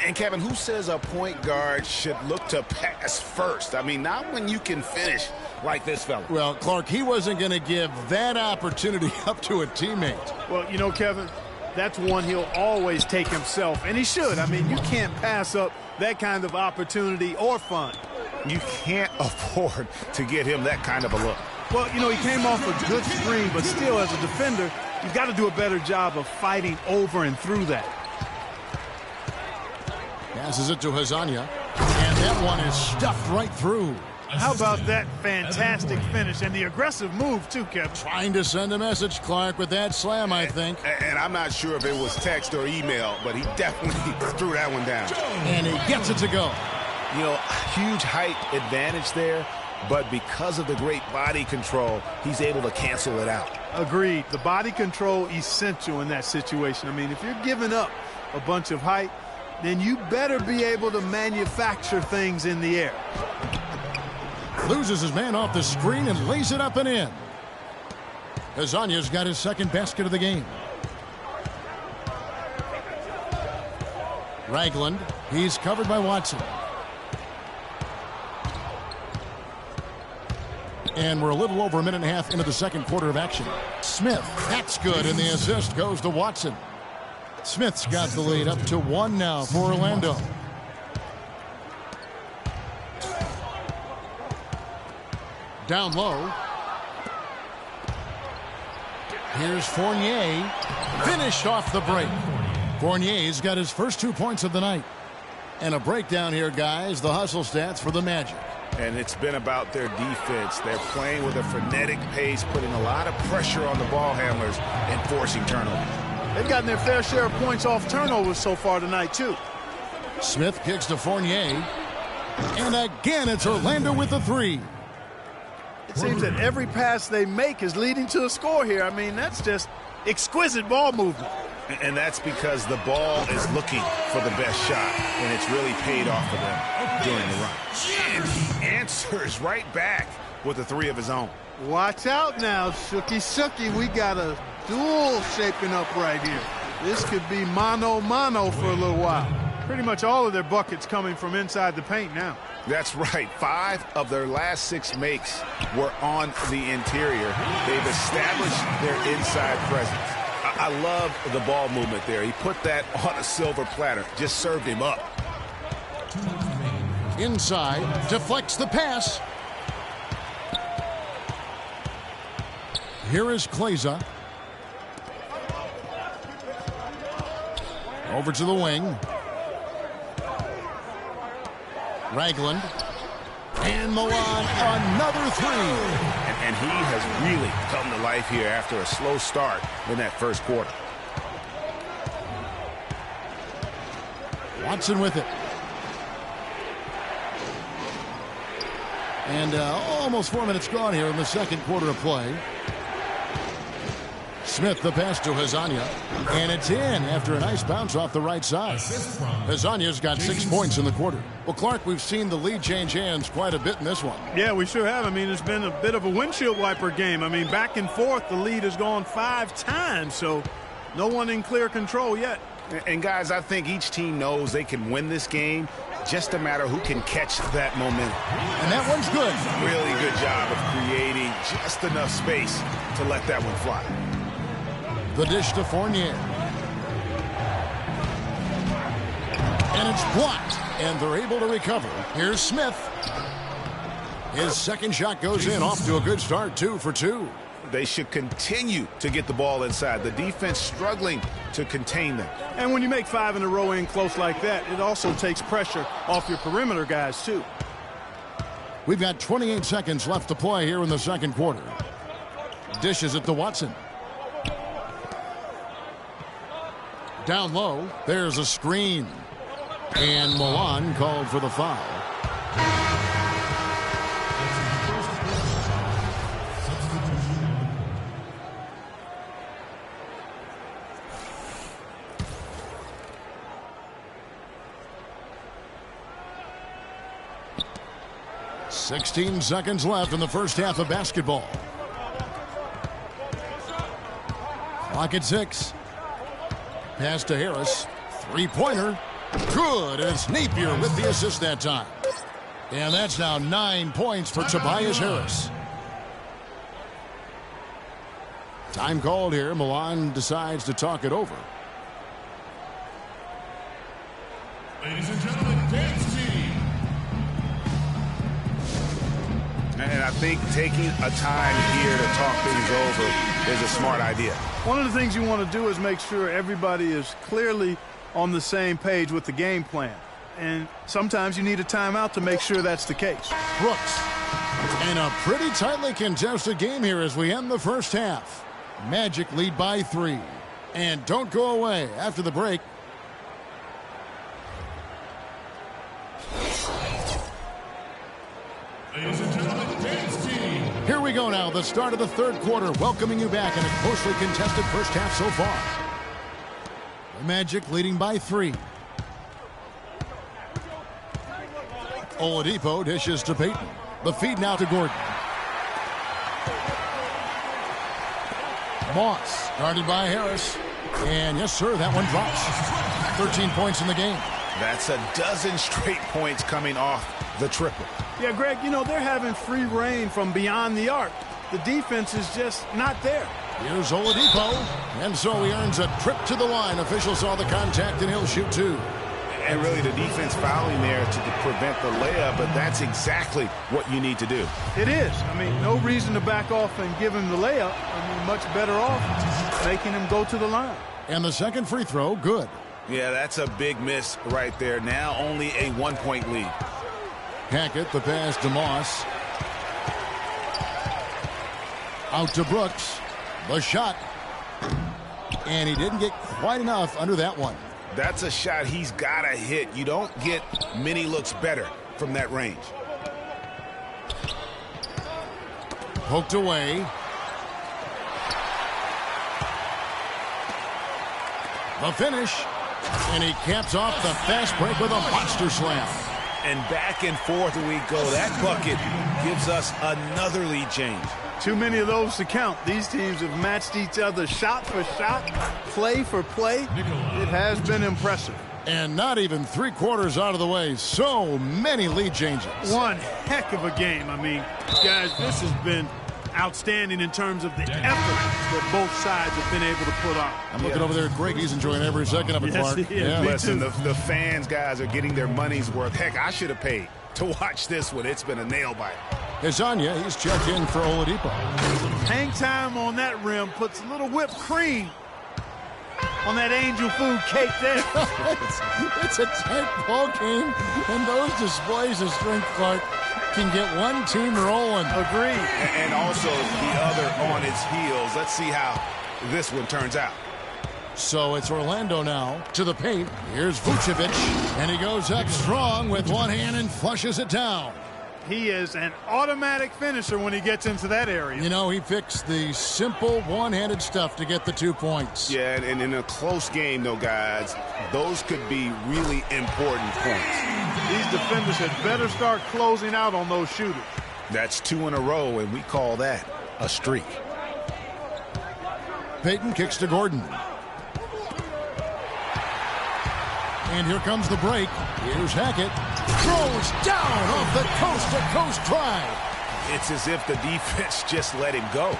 Speaker 3: And Kevin, who says a point guard should look to pass first? I mean, not when you can finish like this fella.
Speaker 1: Well, Clark, he wasn't going to give that opportunity up to a teammate.
Speaker 2: Well, you know, Kevin, that's one he'll always take himself, and he should. I mean, you can't pass up that kind of opportunity or fun.
Speaker 3: You can't afford to get him that kind of a look.
Speaker 2: Well, you know, he came off a good screen, but still, as a defender, you've got to do a better job of fighting over and through that.
Speaker 1: Passes it to Hazania, and that one is stuffed right through.
Speaker 2: How about that fantastic finish and the aggressive move, too, Kevin?
Speaker 1: Trying to send a message, Clark, with that slam, I think.
Speaker 3: And I'm not sure if it was text or email, but he definitely threw that one down.
Speaker 1: And he gets it to go.
Speaker 3: You know, huge height advantage there, but because of the great body control, he's able to cancel it out.
Speaker 2: Agreed. The body control essential in that situation. I mean, if you're giving up a bunch of height, then you better be able to manufacture things in the air.
Speaker 1: Loses his man off the screen and lays it up and in. Hazania's got his second basket of the game. Ragland, he's covered by Watson. And we're a little over a minute and a half into the second quarter of action. Smith, that's good, and the assist goes to Watson. Smith's got the lead up to 1 now for Orlando. Down low. Here's Fournier. Finished off the break. Fournier's got his first 2 points of the night. And a breakdown here, guys. The hustle stats for the Magic.
Speaker 3: And it's been about their defense. They're playing with a frenetic pace, putting a lot of pressure on the ball handlers and forcing turnovers.
Speaker 2: They've gotten their fair share of points off turnovers so far tonight, too.
Speaker 1: Smith kicks to Fournier. And again, it's Orlando with the three.
Speaker 2: It seems that every pass they make is leading to a score here. I mean, that's just exquisite ball movement.
Speaker 3: And that's because the ball is looking for the best shot, and it's really paid off for them during the run. And he answers right back with a three of his own.
Speaker 2: Watch out now, Shooky. We got a duel shaping up right here. This could be mano-mano for a little while. Pretty much all of their buckets coming from inside the paint now.
Speaker 3: That's right. 5 of their last 6 makes were on the interior. They've established their inside presence. I love the ball movement there. He put that on a silver platter. Just served him up.
Speaker 1: Inside, deflects the pass. Here is Kleza. Over to the wing. Ragland. And Milan, another three.
Speaker 3: And he has really come to life here after a slow start in that first quarter.
Speaker 1: Watson with it. And almost 4 minutes gone here in the second quarter of play. Smith the pass to Hazania. And it's in after a nice bounce off the right side. Hazania's got 6 points in the quarter. Well, Clark, we've seen the lead change hands quite a bit in this one.
Speaker 2: Yeah, we sure have. I mean, it's been a bit of a windshield wiper game. I mean, back and forth, the lead has gone 5 times, so no one in clear control yet.
Speaker 3: And guys, I think each team knows they can win this game. Just a matter who can catch that momentum.
Speaker 1: And that one's good.
Speaker 3: Really good job of creating just enough space to let that one fly.
Speaker 1: The dish to Fournier. And it's blocked. And they're able to recover. Here's Smith. His second shot goes in. Off to a good start. 2 for 2.
Speaker 3: They should continue to get the ball inside. The defense struggling to contain them.
Speaker 2: And when you make 5 in a row in close like that, it also takes pressure off your perimeter guys, too.
Speaker 1: We've got 28 seconds left to play here in the second quarter. Dishes it to Watson. Down low, there's a screen. And Milan called for the foul. 16 seconds left in the first half of basketball. Clock at 6. Pass to Harris. Three-pointer. Good. And it's Napier with the assist that time. And that's now 9 points for Tobias Harris. Time called here. Milan decides to talk it over.
Speaker 5: Ladies and gentlemen, dance team.
Speaker 3: And I think taking a time here to talk things over is a smart idea.
Speaker 2: One of the things you want to do is make sure everybody is clearly on the same page with the game plan. And sometimes you need a timeout to make sure that's the case.
Speaker 1: Brooks. And a pretty tightly contested game here as we end the first half. Magic lead by 3. And don't go away after the break.
Speaker 5: Ladies and gentlemen, dance team.
Speaker 1: Here we go now, the start of the third quarter, welcoming you back in a closely contested first half so far. The Magic leading by 3. Oladipo dishes to Payton. The feed now to Gordon. Moss, guarded by Harris. And yes, sir, that one drops. 13 points in the game.
Speaker 3: That's a dozen straight points coming off the triple.
Speaker 2: Yeah, Greg, you know, they're having free reign from beyond the arc. The defense is just not there.
Speaker 1: Here's Oladipo. And so he earns a trip to the line. Officials saw the contact, and he'll shoot 2.
Speaker 3: And really the defense fouling there to prevent the layup, but that's exactly what you need to do.
Speaker 2: It is. I mean, no reason to back off and give him the layup. I mean, much better off making him go to the line.
Speaker 1: And the second free throw, good.
Speaker 3: Yeah, that's a big miss right there. Now only a 1-point lead.
Speaker 1: Hackett, the pass to Moss. Out to Brooks. The shot. And he didn't get quite enough under that one.
Speaker 3: That's a shot he's got to hit. You don't get many looks better from that range.
Speaker 1: Poked away. The finish. And he caps off the fast break with a monster slam.
Speaker 3: And back and forth we go. That bucket gives us another lead change.
Speaker 2: Too many of those to count. These teams have matched each other shot for shot, play for play. It has been impressive.
Speaker 1: And not even 3 quarters out of the way. So many lead changes.
Speaker 2: One heck of a game. I mean, guys, this has been outstanding in terms of the effort that both sides have been able to put on.
Speaker 1: I'm looking over there at Greg. He's enjoying every second of it, Clark.
Speaker 2: He is.
Speaker 1: Yeah.
Speaker 3: Listen, the fans, guys, are getting their money's worth. Heck, I should have paid to watch this one. It's been a nail biter.
Speaker 1: Hezonja, he's checked in for Oladipo.
Speaker 2: Hang time on that rim puts a little whipped cream on that angel food cake there.
Speaker 1: it's a tight ball game, and those displays of strength, Clark, can get one team rolling.
Speaker 2: Agreed.
Speaker 3: And also the other on its heels. Let's see how this one turns out.
Speaker 1: So it's Orlando now to the paint. Here's Vucevic, and he goes up strong with one hand and flushes it down.
Speaker 2: He is an automatic finisher when he gets into that area.
Speaker 1: You know, he fixed the simple one-handed stuff to get the 2 points.
Speaker 3: Yeah, and in a close game, though, guys, those could be really important points.
Speaker 2: These defenders had better start closing out on those shooters.
Speaker 3: That's 2 in a row, and we call that a streak.
Speaker 1: Payton kicks to Gordon. And here comes the break. Here's Hackett. Throws down off the coast-to-coast drive.
Speaker 3: It's as if the defense just let him go.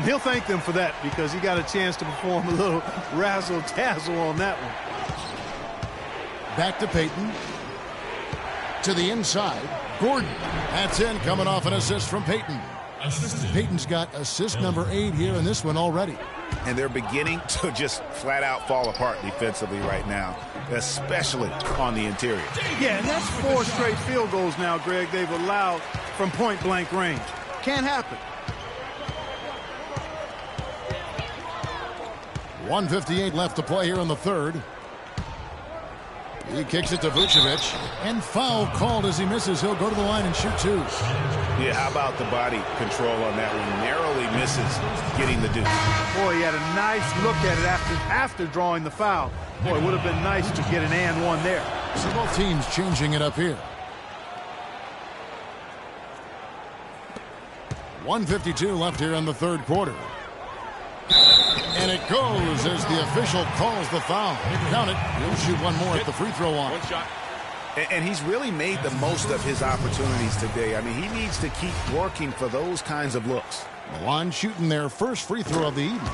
Speaker 2: He'll thank them for that because he got a chance to perform a little razzle-tazzle on that one.
Speaker 1: Back to Payton. To the inside. Gordon. That's in, coming off an assist from Payton.
Speaker 5: Assisted.
Speaker 1: Payton's got assist number 8 here in this one already.
Speaker 3: And they're beginning to just flat out fall apart defensively right now, especially on the interior.
Speaker 2: Yeah, and that's 4 straight field goals now, Greg, they've allowed from point-blank range. Can't happen.
Speaker 1: 1:58 left to play here in the third. He kicks it to Vucevic. And foul called as he misses. He'll go to the line and shoot 2.
Speaker 3: Yeah, how about the body control on that one? Narrowly misses getting the deuce.
Speaker 2: Boy, he had a nice look at it after drawing the foul. Boy, it would have been nice to get an and one there.
Speaker 1: So both teams changing it up here. 1:52 left here in the third quarter. And it goes as the official calls the foul. Count it. He'll shoot one more at the free throw line.
Speaker 3: One shot. And he's really made the most of his opportunities today. I mean, he needs to keep working for those kinds of looks.
Speaker 1: Milan shooting their first free throw of the evening.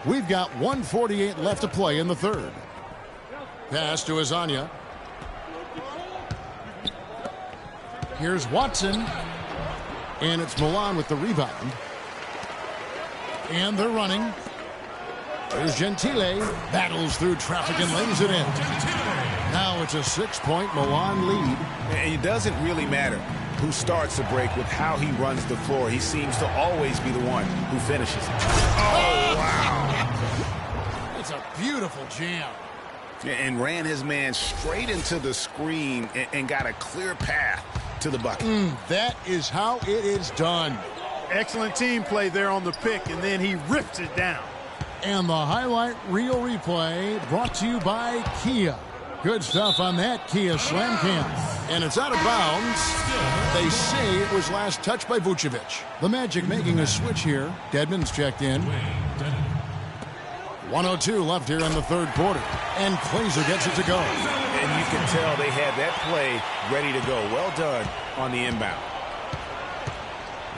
Speaker 1: We've got 1:48 left to play in the third. Pass to Azania. Here's Watson. And it's Milan with the rebound. And they're running. There's Gentile. Battles through traffic and lays it in. Now it's a 6-point Milan lead.
Speaker 3: And it doesn't really matter who starts the break with how he runs the floor. He seems to always be the one who finishes it. Oh, wow.
Speaker 1: It's a beautiful jam.
Speaker 3: And ran his man straight into the screen and got a clear path to the bucket.
Speaker 1: That is how it is done.
Speaker 2: Excellent team play there on the pick, and then he rips it down.
Speaker 1: And the highlight reel replay brought to you by Kia. Good stuff on that Kia Slam Cam. And it's out of bounds. They say it was last touched by Vucevic. The Magic making a switch here. Dedmon's checked in. 1:02 left here in the third quarter. And Glazer gets it to go.
Speaker 3: And you can tell they had that play ready to go. Well done on the inbound.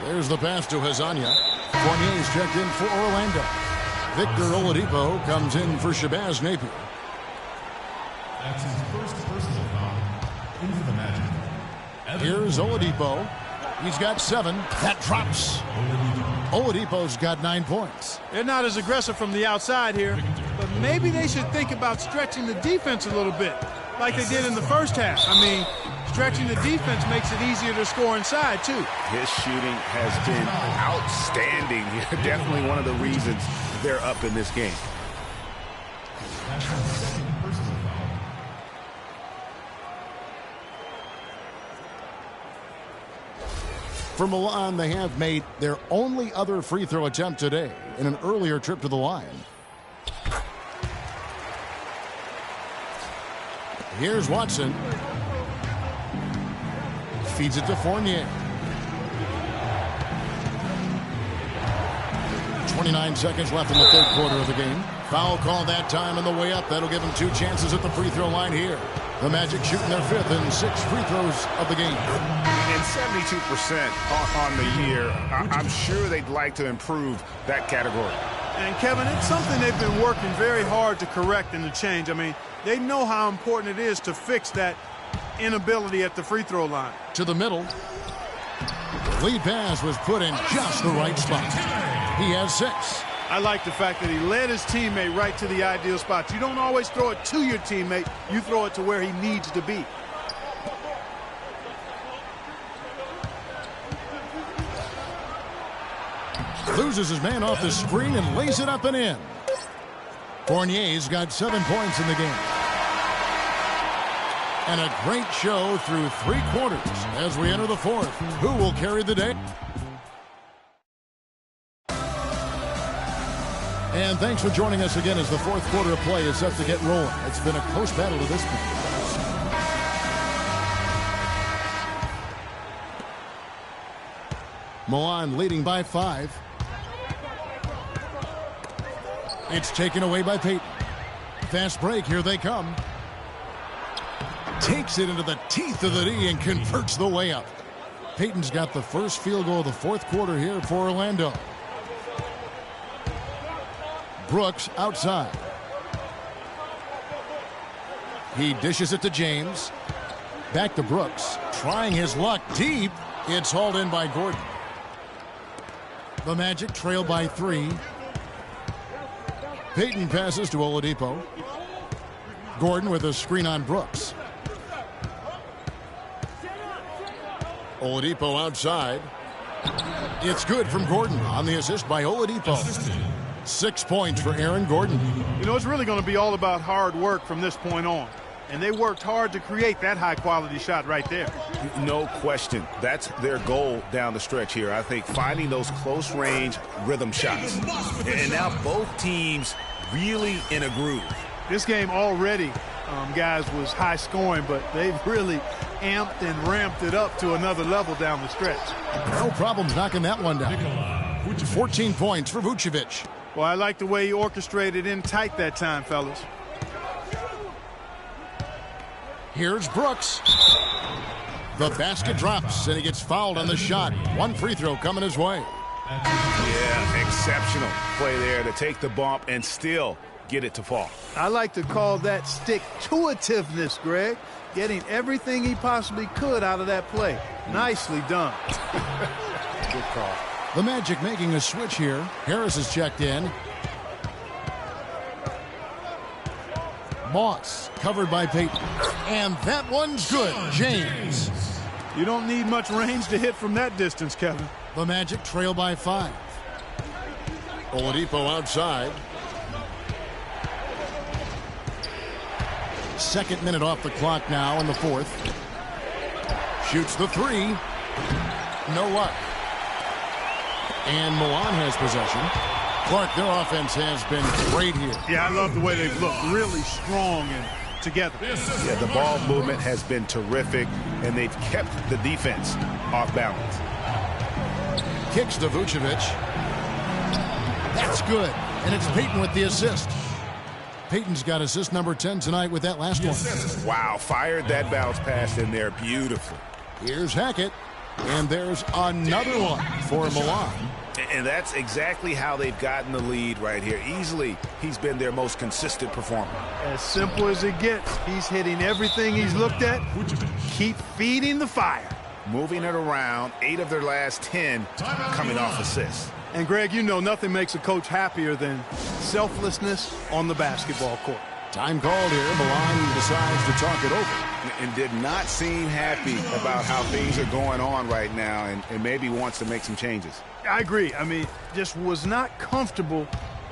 Speaker 1: There's the pass to Hazanya. Fournier's checked in for Orlando. Victor Oladipo comes in for Shabazz Napier.
Speaker 5: That's his first personal foul. In for the Magic.
Speaker 1: Here's Oladipo. He's got 7. That drops. Oladipo's got 9 points.
Speaker 2: They're not as aggressive from the outside here, but maybe they should think about stretching the defense a little bit, like they did in the first half. I mean, stretching the defense makes it easier to score inside, too.
Speaker 3: His shooting has been outstanding. Definitely one of the reasons they're up in this game.
Speaker 5: That's his second personal foul.
Speaker 1: For Milan, they have made their only other free throw attempt today in an earlier trip to the line. Here's Watson. Feeds it to Fournier. 29 seconds left in the third quarter of the game. Foul call that time on the way up. That'll give them 2 chances at the free throw line here. The Magic shooting their 5th and 6th free throws of the game.
Speaker 3: And 72% on the year. I'm sure they'd like to improve that category.
Speaker 2: And, Kevin, it's something they've been working very hard to correct and to change. I mean, they know how important it is to fix that inability at the free throw line.
Speaker 1: To the middle. The lead pass was put in just the right spot. He has 6.
Speaker 2: I like the fact that he led his teammate right to the ideal spot. You don't always throw it to your teammate. You throw it to where he needs to be.
Speaker 1: Loses his man off the screen and lays it up and in. Fournier's got 7 points in the game. And a great show through 3 quarters as we enter the fourth. Who will carry the day? And thanks for joining us again as the fourth quarter of play is set to get rolling. It's been a close battle to this point. Milan leading by 5. It's taken away by Payton. Fast break, here they come. Takes it into the teeth of the D and converts the way up. Payton's got the first field goal of the fourth quarter here for Orlando. Brooks outside. He dishes it to James. Back to Brooks. Trying his luck deep. It's hauled in by Gordon. The Magic trail by 3. Payton passes to Oladipo. Gordon with a screen on Brooks. Oladipo outside. It's good from Gordon on the assist by Oladipo. 6 points for Aaron Gordon.
Speaker 2: You know, it's really going to be all about hard work from this point on. And they worked hard to create that high-quality shot right there.
Speaker 3: No question. That's their goal down the stretch here. I think finding those close-range rhythm shots. And now both teams really in a groove.
Speaker 2: This game already guys was high scoring, but they've really amped and ramped it up to another level down the stretch.
Speaker 1: No problems knocking that one down. 14 points for Vucevic.
Speaker 2: Well, I like the way he orchestrated in tight that time, fellas.
Speaker 1: Here's Brooks. The basket drops, and he gets fouled on the shot. One free throw coming his way.
Speaker 3: Yeah, exceptional play there to take the bump and still get it to fall.
Speaker 2: I like to call that stick-to-itiveness, Greg. Getting everything he possibly could out of that play. Nicely done.
Speaker 3: Good call.
Speaker 1: The Magic making a switch here. Harris is checked in. Moss covered by Payton. And that one's good. James.
Speaker 2: You don't need much range to hit from that distance, Kevin.
Speaker 1: The Magic trail by 5. Oladipo outside. Second minute off the clock now in the fourth. Shoots the 3. No luck. And Milan has possession. Clark, their offense has been great here.
Speaker 2: Yeah, I love the way they've looked. Really strong and together.
Speaker 3: Yeah, the ball movement has been terrific, and they've kept the defense off balance.
Speaker 1: Kicks to Vucevic. That's good. And it's Payton with the assist. Payton's got assist number 10 tonight with that last one.
Speaker 3: Wow, fired that bounce pass in there beautifully.
Speaker 1: Here's Hackett. And there's another one for Milan.
Speaker 3: And that's exactly how they've gotten the lead right here. Easily, he's been their most consistent performer.
Speaker 2: As simple as it gets. He's hitting everything he's looked at. Keep feeding the fire.
Speaker 3: Moving it around, 8 of their last 10 coming off assists.
Speaker 2: And, Greg, you know nothing makes a coach happier than selflessness on the basketball court.
Speaker 1: Time called here. Milan decides to talk it over.
Speaker 3: And did not seem happy about how things are going on right now, and maybe wants to make some changes.
Speaker 2: I agree. I mean, just was not comfortable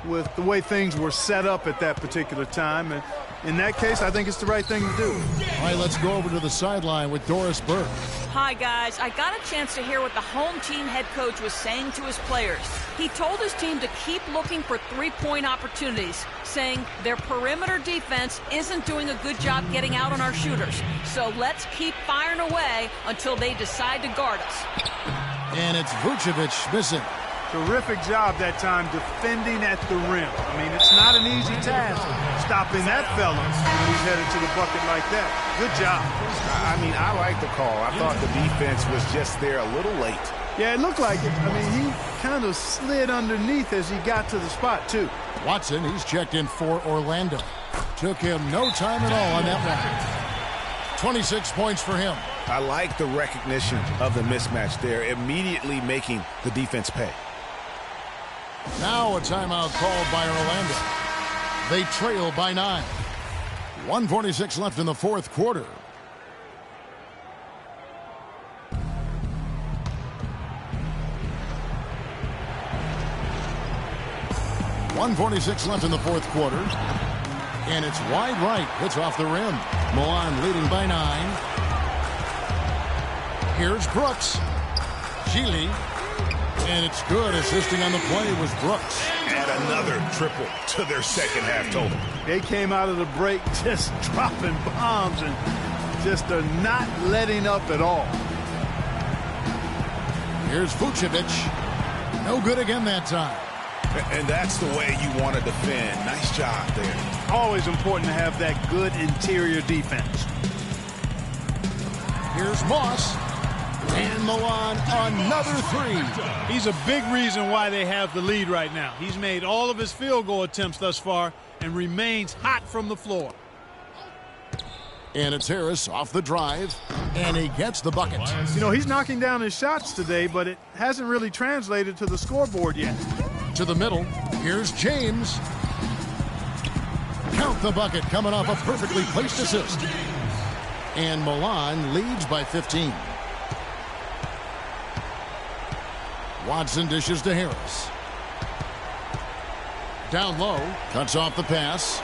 Speaker 2: with the way things were set up at that particular time. And in that case, I think it's the right thing to do.
Speaker 1: All right, let's go over to the sideline with Doris Burke.
Speaker 4: Hi, guys. I got a chance to hear what the home team head coach was saying to his players. He told his team to keep looking for three-point opportunities, saying their perimeter defense isn't doing a good job getting out on our shooters. So let's keep firing away until they decide to guard us.
Speaker 1: And it's Vucevic missing.
Speaker 2: Terrific job that time defending at the rim. I mean, it's not an easy task stopping that fella when he's headed to the bucket like that. Good job.
Speaker 3: I mean, I like the call. I thought the defense was just there a little late.
Speaker 2: Yeah, it looked like it. I mean, he kind of slid underneath as he got to the spot, too.
Speaker 1: Watson, he's checked in for Orlando. Took him no time at all on that one. 26 points for him.
Speaker 3: I like the recognition of the mismatch there, immediately making the defense pay.
Speaker 1: Now a timeout called by Orlando. They trail by 9. 1:46 left in the fourth quarter. .146 left in the fourth quarter. And it's wide right. Hits off the rim. Milan leading by 9. Here's Brooks. Gili. And it's good. Assisting on the play was Brooks.
Speaker 3: Add another triple to their second half total.
Speaker 2: They came out of the break just dropping bombs and just are not letting up at all.
Speaker 1: Here's Vucevic. No good again that time.
Speaker 3: And that's the way you want to defend. Nice job there.
Speaker 2: Always important to have that good interior defense.
Speaker 1: Here's Moss. And Milan, another 3.
Speaker 2: He's a big reason why they have the lead right now. He's made all of his field goal attempts thus far and remains hot from the floor.
Speaker 1: And it's Harris off the drive, and he gets the bucket.
Speaker 2: You know, he's knocking down his shots today, but it hasn't really translated to the scoreboard yet.
Speaker 1: To the middle, here's James. Count the bucket, coming off a perfectly placed assist. And Milan leads by 15. Watson dishes to Harris. Down low, cuts off the pass.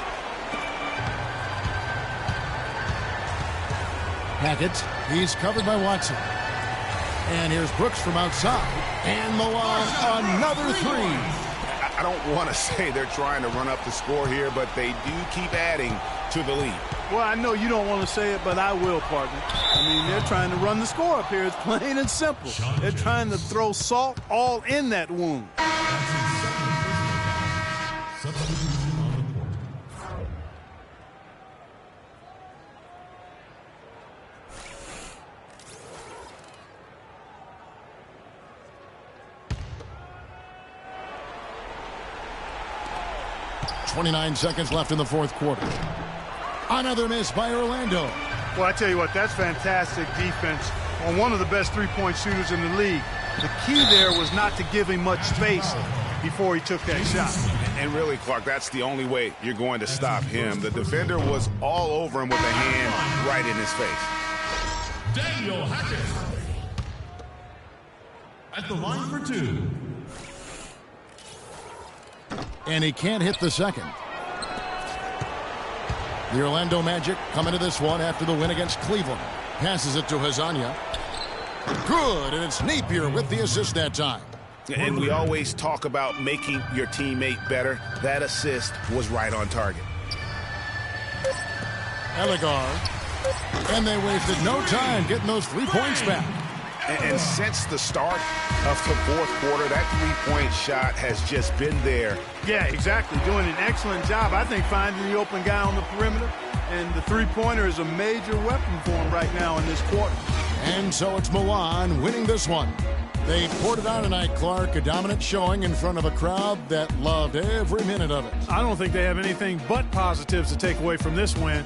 Speaker 1: Hackett, he's covered by Watson. And here's Brooks from outside. And Milan, another 3.
Speaker 3: I don't want to say they're trying to run up the score here, but they do keep adding to the lead.
Speaker 2: Well, I know you don't want to say it, but I will, partner. I mean, they're trying to run the score up here. It's plain and simple. They're trying to throw salt all in that wound.
Speaker 5: Substitution on the court.
Speaker 1: 29 seconds left in the fourth quarter. Another miss by Orlando.
Speaker 2: Well, I tell you what, that's fantastic defense on one of the best three-point shooters in the league. The key there was not to give him much space before he took that shot.
Speaker 3: And really, Clark, that's the only way you're going to stop him. The defender was all over him with a hand right in his face.
Speaker 5: Daniel Hackett at the line for two.
Speaker 1: And he can't hit the second. The Orlando Magic come into this one after the win against Cleveland. Passes it to Hazania. Good, and it's Napier with the assist that time.
Speaker 3: And we always talk about making your teammate better. That assist was right on target.
Speaker 1: Elegar. And they wasted no time getting those 3 points back.
Speaker 3: And since the start of the fourth quarter, that three-point shot has just been there.
Speaker 2: Yeah, exactly. Doing an excellent job, I think, finding the open guy on the perimeter. And the three-pointer is a major weapon for him right now in this quarter.
Speaker 1: And so it's Milan winning this one. They poured it on tonight, Clark. A dominant showing in front of a crowd that loved every minute of it.
Speaker 2: I don't think they have anything but positives to take away from this win.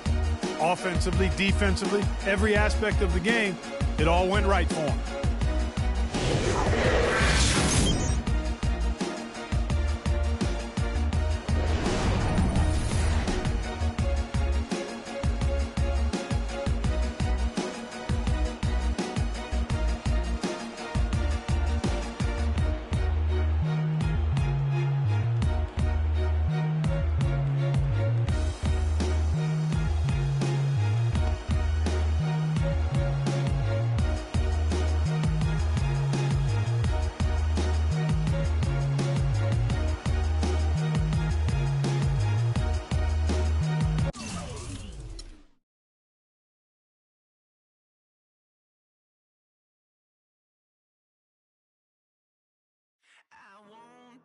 Speaker 2: Offensively, defensively, every aspect of the game, it all went right for them.
Speaker 6: I won't